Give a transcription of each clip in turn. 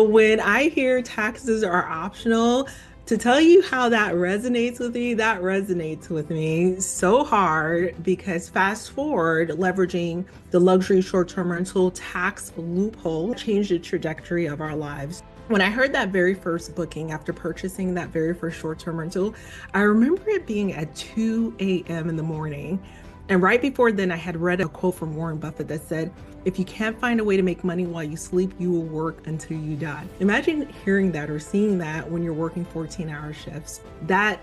when I hear taxes are optional, to tell you how that resonates with me so hard because fast forward, leveraging the luxury short-term rental tax loophole changed the trajectory of our lives. When I heard that very first booking after purchasing that very first short-term rental, I remember it being at 2 a.m. in the morning. And right before then, I had read a quote from Warren Buffett that said, if you can't find a way to make money while you sleep, you will work until you die. Imagine hearing that or seeing that when you're working 14-hour shifts. That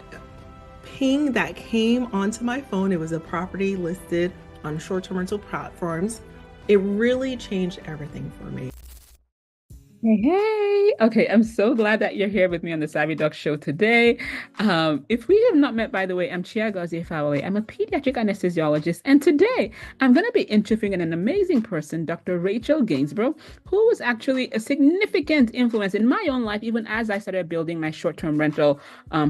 ping that came onto my phone, it was a property listed on short-term rental platforms. It really changed everything for me. Hey, hey. Okay, I'm so glad that you're here with me on the Savvy Duck Show today. If we have not met, by the way, I'm Chia Gazie Fawale. I'm a pediatric anesthesiologist, and today I'm going to be interviewing an amazing person, Dr. Rachel Gainsbrugh, who was actually a significant influence in my own life, even as I started building my short-term rental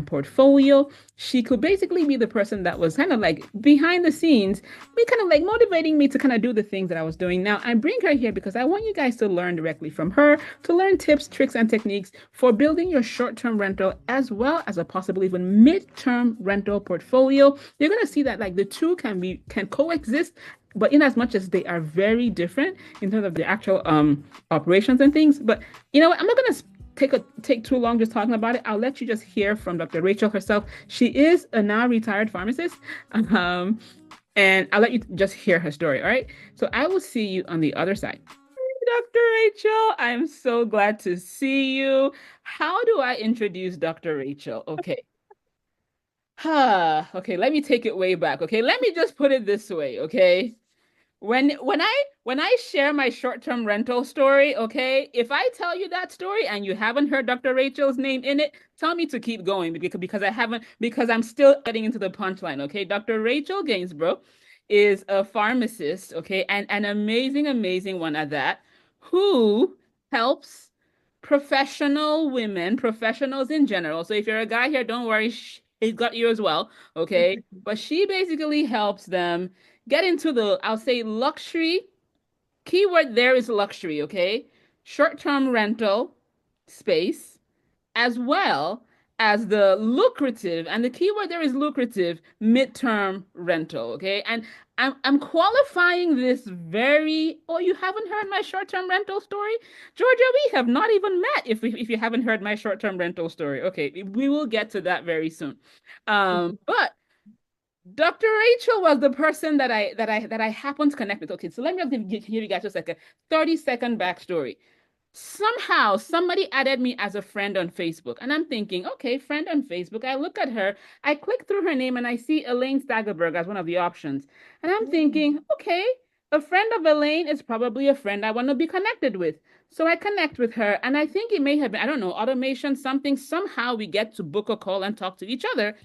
portfolio. She could basically be the person that was kind of like behind the scenes, be kind of like motivating me to kind of do the things that I was doing. Now, I bring her here because I want you guys to learn directly from her, to learn tips, tricks, and techniques for building your short-term rental as well as a possible even mid-term rental portfolio. You're going to see that like the two can coexist, but in as much as they are very different in terms of the actual operations and things. But you know what? I'm not going to take too long just talking about it. I'll let you just hear from Dr. Rachel herself. She is a now retired pharmacist. Um, and I'll let you just hear her story. All right. So I will see you on the other side. Dr. Rachel, I'm so glad to see you. How do I introduce Dr. Rachel? Okay. Okay, let me take it way back. Okay, let me just put it this way, okay? When I share my short-term rental story, okay, if I tell you that story and you haven't heard Dr. Rachel's name in it, tell me to keep going because I'm still getting into the punchline, okay? Dr. Rachel Gainsborough is a pharmacist, okay, and an amazing, amazing one at that, who helps professional women, professionals in general. So if you're a guy here, don't worry, he's got you as well, okay? But she basically helps them get into the, I'll say, luxury. Keyword there is luxury, okay? Short-term rental space, as well as the lucrative, and the keyword there is lucrative, midterm rental, okay? And I'm qualifying this very, oh, you haven't heard my short-term rental story? Georgia, we have not even met if you haven't heard my short-term rental story. Okay, we will get to that very soon. But Dr. Rachel was the person that I happened to connect with. Okay, so let me just give you guys just like a 30-second backstory. Somehow somebody added me as a friend on Facebook, and I'm thinking, okay, friend on Facebook. I look at her, I click through her name, and I see Elaine Staggerberg as one of the options. And I'm thinking, okay, a friend of Elaine is probably a friend I want to be connected with. So I connect with her, and I think it may have been, I don't know, automation, something. Somehow we get to book a call and talk to each other.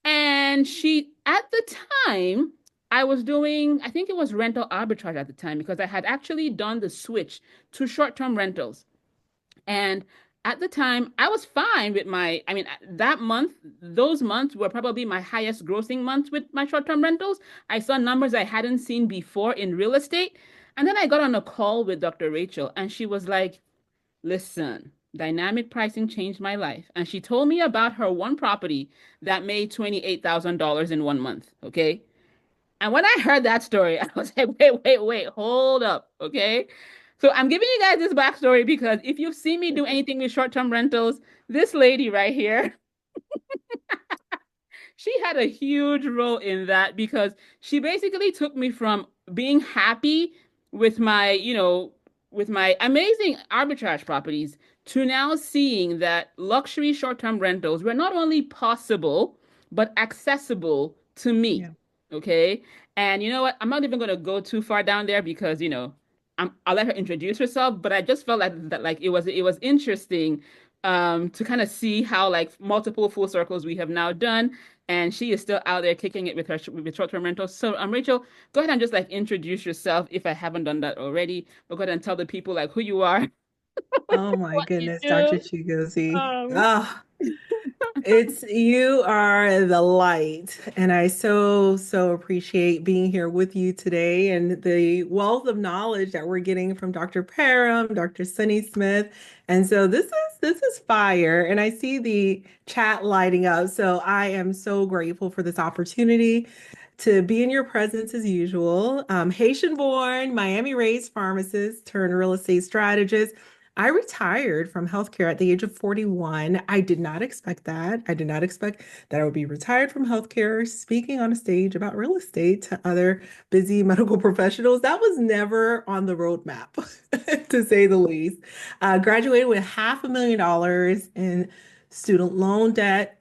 And she, at the time, I was doing, I think it was rental arbitrage at the time because I had actually done the switch to short-term rentals. And at the time, I was fine with I mean, that month, those months were probably my highest grossing months with my short-term rentals. I saw numbers I hadn't seen before in real estate. And then I got on a call with Dr. Rachel, and she was like, listen, dynamic pricing changed my life. And she told me about her one property that made $28,000 in 1 month. Okay. And when I heard that story, I was like, wait, hold up. Okay. So I'm giving you guys this backstory because if you've seen me do anything with short-term rentals, this lady right here, she had a huge role in that because she basically took me from being happy with with my amazing arbitrage properties to now seeing that luxury short-term rentals were not only possible, but accessible to me. Yeah. Okay. And you know what? I'm not even going to go too far down there because, I'll let her introduce herself, but I just felt like that, like it was interesting to kind of see how like multiple full circles we have now done, and she is still out there kicking it with her with short-term rentals. So, Rachel, go ahead and just like introduce yourself if I haven't done that already. But go ahead and tell the people like who you are, Oh my what you goodness, Dr. do. Chigozie. Um, Ah, It's you are the light, and I so appreciate being here with you today and the wealth of knowledge that we're getting from Dr. Parham, Dr. Sunny Smith. And so this is fire, and I see the chat lighting up. So I am so grateful for this opportunity to be in your presence as usual. Haitian-born, Miami-raised pharmacist turned real estate strategist. I retired from healthcare at the age of 41. I did not expect that. I did not expect that I would be retired from healthcare, speaking on a stage about real estate to other busy medical professionals. That was never on the roadmap, to say the least. Graduated with $500,000 in student loan debt,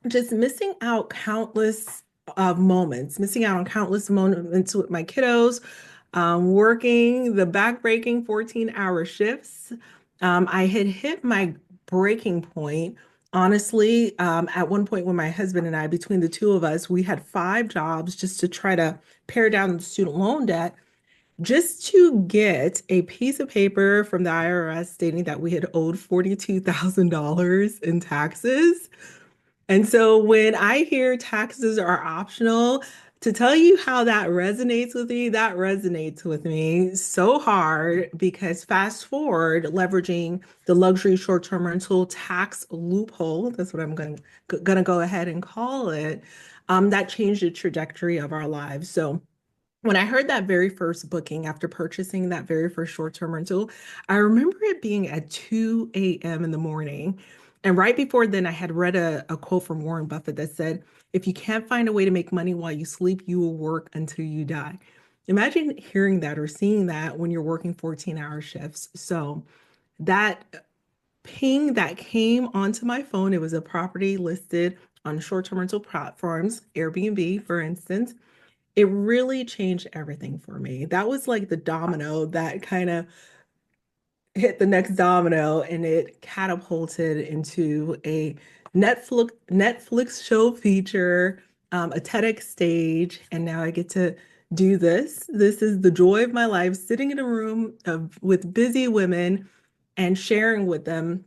just missing out countless moments, missing out on countless moments with my kiddos, working the back-breaking 14-hour shifts. I had hit my breaking point. Honestly, at one point when my husband and I, between the two of us, we had 5 jobs just to try to pare down the student loan debt, just to get a piece of paper from the IRS stating that we had owed $42,000 in taxes. And so when I hear taxes are optional, to tell you how that resonates with me, that resonates with me so hard because fast forward, leveraging the luxury short-term rental tax loophole, that's what I'm gonna go ahead and call it, that changed the trajectory of our lives. So when I heard that very first booking after purchasing that very first short-term rental, I remember it being at 2 a.m. in the morning. And right before then, I had read a quote from Warren Buffett that said, if you can't find a way to make money while you sleep, you will work until you die. Imagine hearing that or seeing that when you're working 14-hour shifts. So that ping that came onto my phone, it was a property listed on short-term rental platforms, Airbnb, for instance. It really changed everything for me. That was like the domino that kind of hit the next domino and it catapulted into a Netflix show feature, a TEDx stage, and now I get to do this. This is the joy of my life, sitting in a room with busy women and sharing with them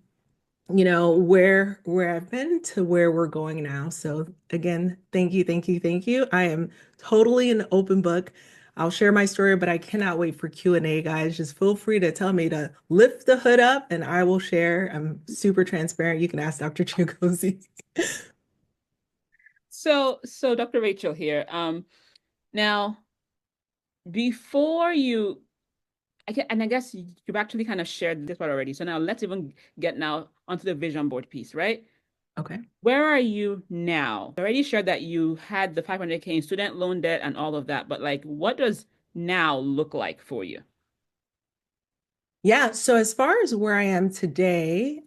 where I've been to where we're going now. So again, thank you. I am totally an open book. I'll share my story, but I cannot wait for Q&A, guys. Just feel free to tell me to lift the hood up and I will share. I'm super transparent. You can ask Dr. Chigozie. So Dr. Rachel here. Now before you, and I guess you've actually kind of shared this part already. So now let's even get now onto the vision board piece, right? Okay. Where are you now? I already shared that you had the 500K in student loan debt and all of that, but like, what does now look like for you? Yeah, so as far as where I am today,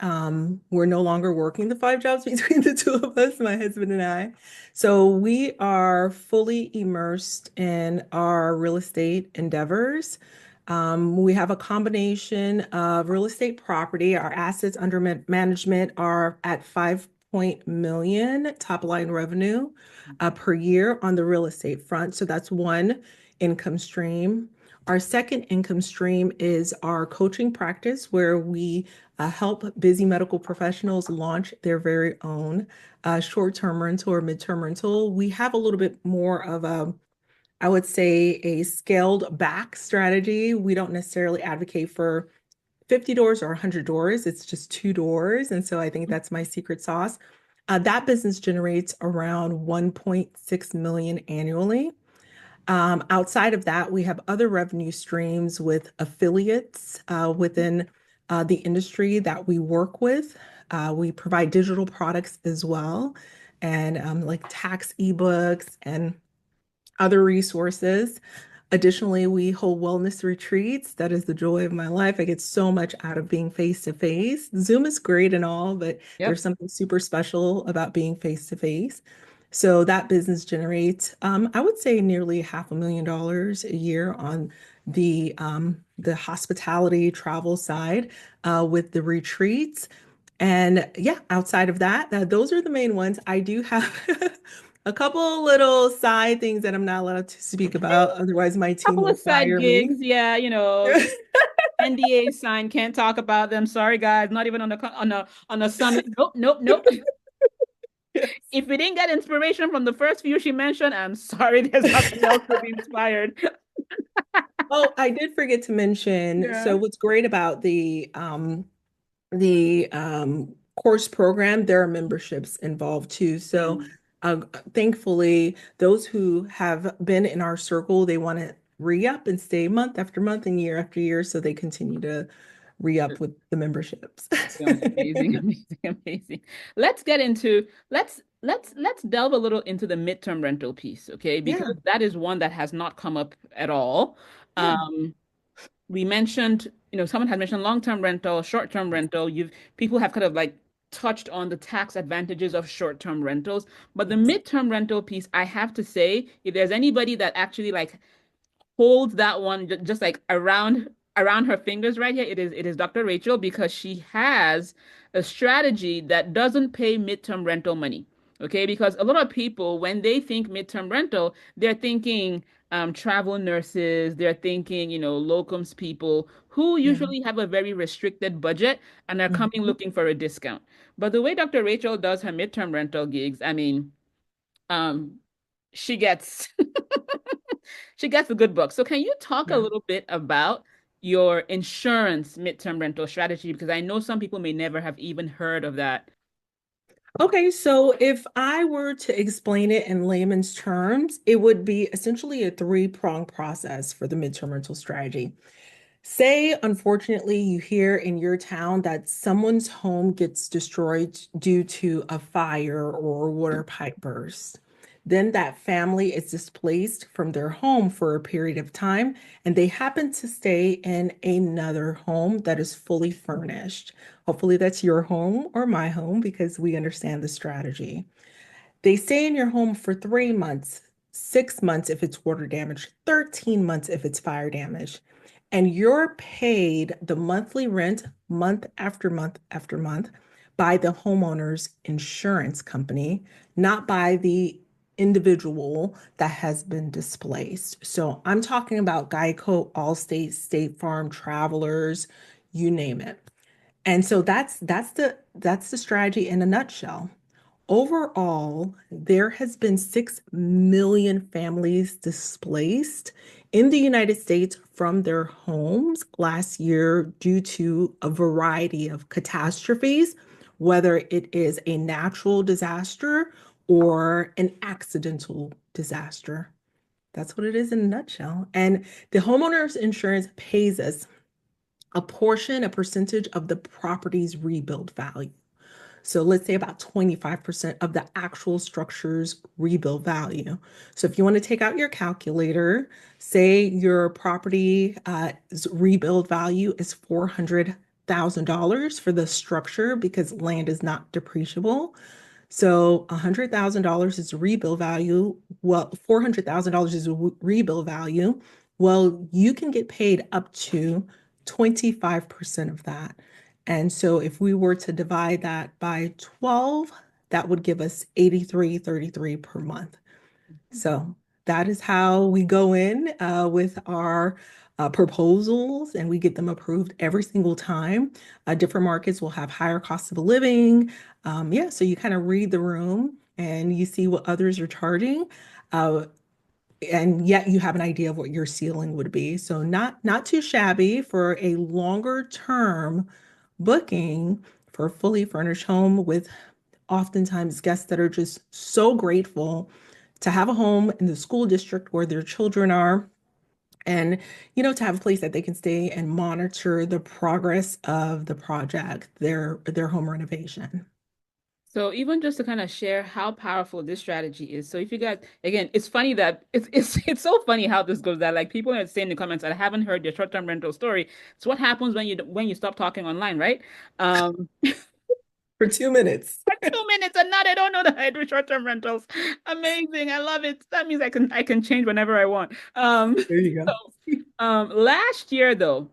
we're no longer working the 5 jobs between the two of us, my husband and I. So we are fully immersed in our real estate endeavors. We have a combination of real estate property. Our assets under management are at 5 million top line revenue per year on the real estate front. So that's one income stream. Our second income stream is our coaching practice, where we help busy medical professionals launch their very own short-term rental or midterm rental. We have a little bit more of a, I would say, a scaled back strategy. We don't necessarily advocate for 50 doors or 100 doors. It's just 2 doors. And so I think that's my secret sauce. That business generates around 1.6 million annually. Outside of that, we have other revenue streams with affiliates within the industry that we work with. We provide digital products as well, and like tax ebooks and other resources. Additionally, we hold wellness retreats. That is the joy of my life. I get so much out of being face to face. Zoom is great and all, but Yep. there's something super special about being face to face. So that business generates, I would say, nearly $500,000 a year on the hospitality travel side with the retreats. And yeah, outside of that, those are the main ones. I do have a couple little side things that I'm not allowed to speak about. Otherwise, my team Couple will of side fire me. gigs, yeah, NDA sign, can't talk about them. Sorry, guys, not even on the summit. Nope, nope, nope. If we didn't get inspiration from the first few she mentioned, I'm sorry, there's nothing else to be inspired. Oh, I did forget to mention. Yeah. So what's great about the course program, there are memberships involved too. So Mm. uh, thankfully, those who have been in our circle, they want to re-up and stay month after month and year after year, so they continue to re-up with the memberships. Amazing, amazing, amazing. Let's get into let's delve a little into the midterm rental piece, okay? Because Yeah, that is one that has not come up at all. yeah. Um, we mentioned, someone had mentioned long-term rental, short-term rental. People have kind of like touched on the tax advantages of short-term rentals, but the Yes. midterm rental piece, I have to say, if there's anybody that actually like holds that one just like around her fingers right here, it is Dr. Rachel because she has a strategy that doesn't pay midterm rental money. Okay, because a lot of people, when they think midterm rental, they're thinking travel nurses, they're thinking, locums people who Yeah. usually have a very restricted budget and are coming Mhm. looking for a discount. But the way Dr. Rachel does her midterm rental gigs, I mean, um, she gets she gets the good book. So can you talk a Yeah. little bit about your insurance midterm rental strategy? Because I know some people may never have even heard of that. Okay, so if I were to explain it in layman's terms, it would be essentially a three-pronged process for the midterm rental strategy. Say, unfortunately, you hear in your town that someone's home gets destroyed due to a fire or water pipe burst. Then that family is displaced from their home for a period of time, and they happen to stay in another home that is fully furnished. Hopefully, that's your home or my home because we understand the strategy. They stay in your home for 3 months, 6 months if it's water damage, 13 months if it's fire damage. And you're paid the monthly rent month after month after month by the homeowner's insurance company, not by the individual that has been displaced. So I'm talking about Geico, Allstate, State Farm, Travelers, you name it. And so that's the strategy in a nutshell. Overall, there has been 6 million families displaced in the United States from their homes last year due to a variety of catastrophes, whether it is a natural disaster or an accidental disaster. That's what it is in a nutshell. And the homeowner's insurance pays us a portion, a percentage of the property's rebuild value. So let's say about 25% of the actual structure's rebuild value. So if you want to take out your calculator, say your property rebuild value is $400,000 for the structure because land is not depreciable. So $100,000 is rebuild value. Well, $400,000 is rebuild value. Well, you can get paid up to 25% of that. And so if we were to divide that by 12, that would give us 83.33 per month. So that is how we go in with our proposals and we get them approved every single time. Different markets will have higher costs of living. Yeah, so you kind of read the room and you see what others are charging. Uh, and yet you have an idea of what your ceiling would be. So not too shabby for a longer term booking for a fully furnished home with oftentimes guests that are just so grateful to have a home in the school district where their children are and to have a place that they can stay and monitor the progress of the project, their home renovation. So even just to kind of share how powerful this strategy is. So if you guys, again, it's funny that it's so funny how this goes that like people are saying in the comments that I haven't heard your short-term rental story. It's what happens when you stop talking online, right? For 2 minutes. For 2 minutes and now they don't know that I do short-term rentals. Amazing. I love it. That means I can change whenever I want. There you So go.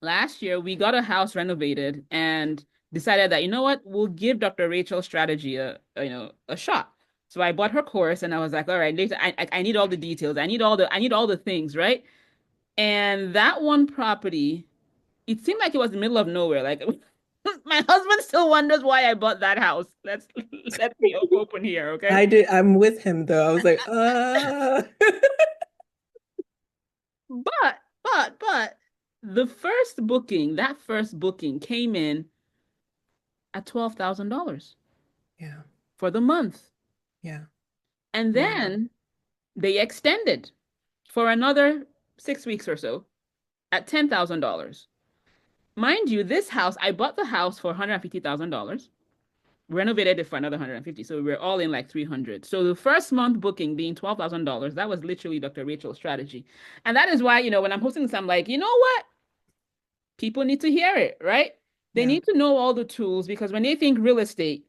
last year we got a house renovated and decided that, you know what, we'll give Dr. Rachel's strategy a shot. So I bought her course and I was like, all right, later I need all the details. I need all the things, right? And that one property, it seemed like it was the middle of nowhere. Like my husband still wonders why I bought that house. Let me open here, okay? I did. I'm with him though. I was like, But that first booking came in at $12,000 yeah, for the month. yeah, And wow, then they extended for another 6 weeks or so at $10,000. Mind you, this house, I bought the house for $150,000, renovated it for another 150. So we were all in like 300. So the first month booking being $12,000, that was literally Dr. Rachel's strategy. And that is why, when I'm hosting this, I'm like, you know what? People need to hear it, right? They yeah, need to know all the tools because when they think real estate,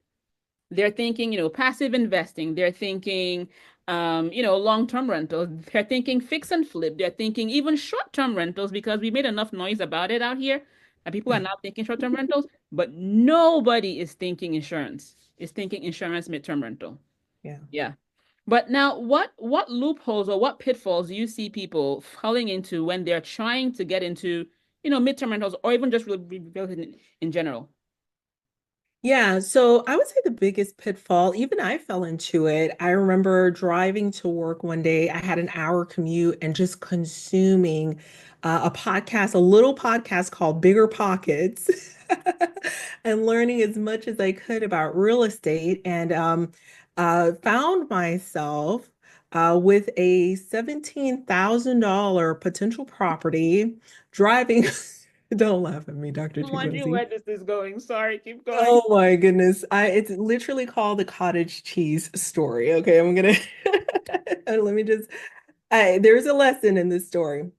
they're thinking, passive investing. They're thinking, long-term rentals. They're thinking fix and flip. They're thinking even short-term rentals because we made enough noise about it out here and people are yeah, now thinking short-term rentals, but nobody is thinking insurance. Is thinking insurance midterm rental. yeah. Yeah. But now what loopholes or what pitfalls do you see people falling into when they're trying to get into, midterm rentals or even just real estate in general? Yeah, so I would say the biggest pitfall, even I fell into it. I remember driving to work one day. I had an hour commute and just consuming a podcast, a little podcast called Bigger Pockets, and learning as much as I could about real estate. And found myself with a $17,000 potential property driving. Don't laugh at me, Dr. I'm wondering Chigozie. where this is going. Sorry, keep going. Oh my goodness. It's literally called the cottage cheese story. Okay, I'm gonna let me just there's a lesson in this story.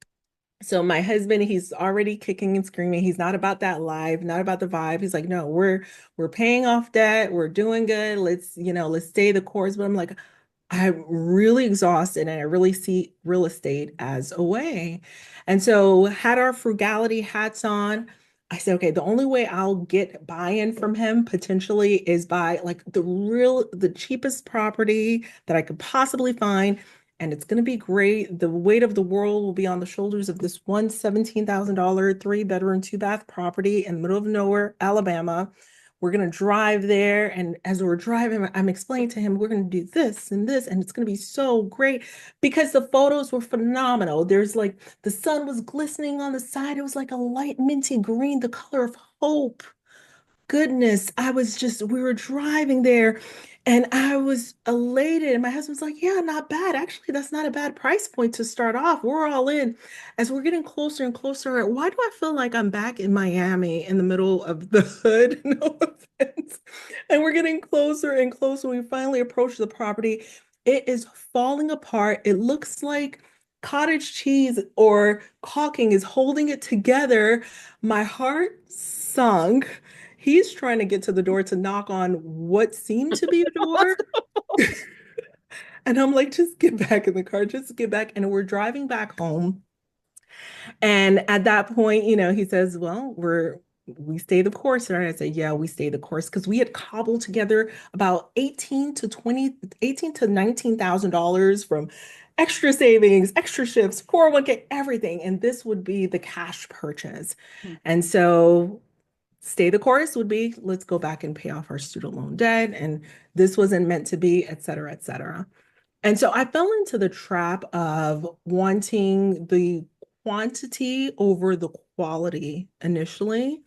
So my husband, he's already kicking and screaming. He's not about that life, not about the vibe. He's like, no, we're paying off debt, we're doing good. Let's stay the course. But I'm like, I'm really exhausted and I really see real estate as a way. And so had our frugality hats on. I said, okay, the only way I'll get buy-in from him potentially is by like the cheapest property that I could possibly find. And it's going to be great. The weight of the world will be on the shoulders of this one $17,000 three-bedroom, two-bath property in the middle of nowhere, Alabama. We're going to drive there. And as we're driving, I'm explaining to him, we're going to do this and this, and it's going to be so great because the photos were phenomenal. There's like the sun was glistening on the side. It was like a light minty green, the color of hope. Goodness, we were driving there and I was elated. And my husband's like, yeah, not bad. Actually, that's not a bad price point to start off. We're all in. As we're getting closer and closer, why do I feel like I'm back in Miami in the middle of the hood? No offense. And we're getting closer and closer. We finally approach the property. It is falling apart. It looks like cottage cheese or caulking is holding it together. My heart sunk. He's trying to get to the door to knock on what seemed to be a door. And I'm like, just get back in the car, just get back. And we're driving back home. And at that point, he says, well, we stay the course. And I said, yeah, we stay the course because we had cobbled together about 18 to $19,000 from extra savings, extra shifts, 401k, everything. And this would be the cash purchase. Hmm. And so stay the course would be let's go back and pay off our student loan debt. And this wasn't meant to be, et cetera, et cetera. And so I fell into the trap of wanting the quantity over the quality initially.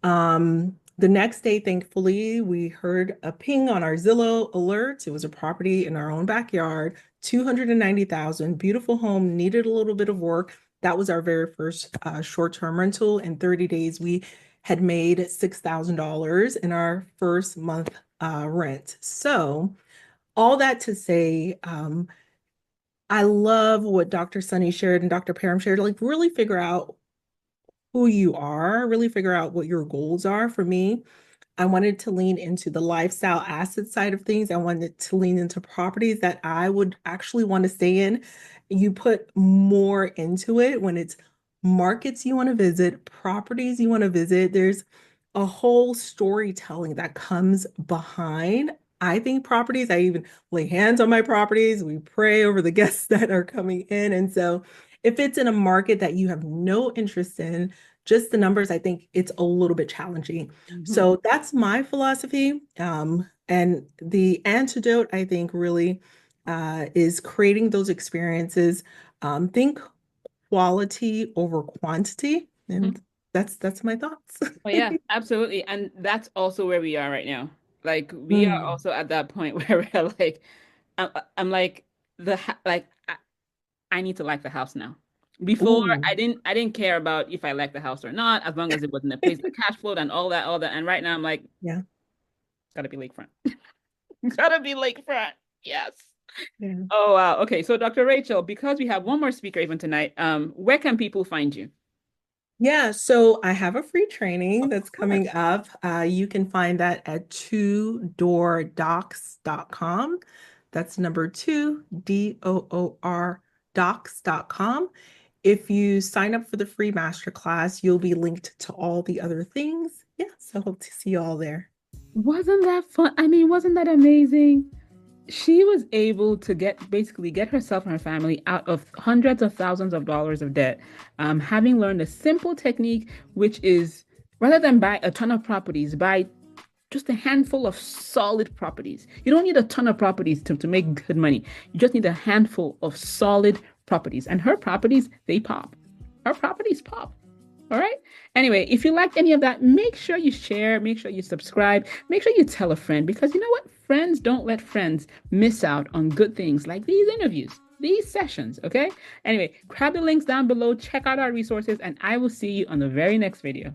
The next day, thankfully, we heard a ping on our Zillow alerts. It was a property in our own backyard, 290,000, beautiful home, needed a little bit of work. That was our very first short-term rental. In 30 days, we had made $6,000 in our first month rent. So all that to say, I love what Dr. Sunny shared and Dr. Param shared. Like, really figure out who you are, really figure out what your goals are. For me, I wanted to lean into the lifestyle asset side of things. I wanted to lean into properties that I would actually want to stay in. You put more into it when it's markets you want to visit, properties you want to visit. There's a whole storytelling that comes behind. I think properties, I even lay hands on my properties. We pray over the guests that are coming in. And so if it's in a market that you have no interest in, just the numbers, I think it's a little bit challenging. Mhm. So that's my philosophy. And the antidote, I think, really is creating those experiences. Think quality over quantity, Mhm. and that's my thoughts. Oh yeah, absolutely. And that's also where we are right now. Like we are Mm. also at that point where we're like, I'm like I need to like the house now. Before Ooh, I didn't care about if I liked the house or not, as long as it was in a place that cash flowed and all that. And right now I'm like, yeah, gotta be lakefront. Gotta be lakefront. Yes. yeah. Oh wow. Okay. So Dr. Rachel, because we have one more speaker even tonight, where can people find you? Yeah, so I have a free training Of that's coming course. up. You can find that at twodoordocs.com. That's number two, DOOR docs.com. If you sign up for the free masterclass, you'll be linked to all the other things. Yeah, so hope to see you all there. Wasn't that fun? I mean, wasn't that amazing? She was able to get herself and her family out of hundreds of thousands of dollars of debt, having learned a simple technique, which is rather than buy a ton of properties, buy just a handful of solid properties. You don't need a ton of properties to make good money. You just need a handful of solid properties. And her properties, they pop. Her properties pop. All right. Anyway, if you liked any of that, make sure you share, make sure you subscribe, make sure you tell a friend because you know what? Friends don't let friends miss out on good things like these interviews, these sessions. Okay. Anyway, grab the links down below, check out our resources, and I will see you on the very next video.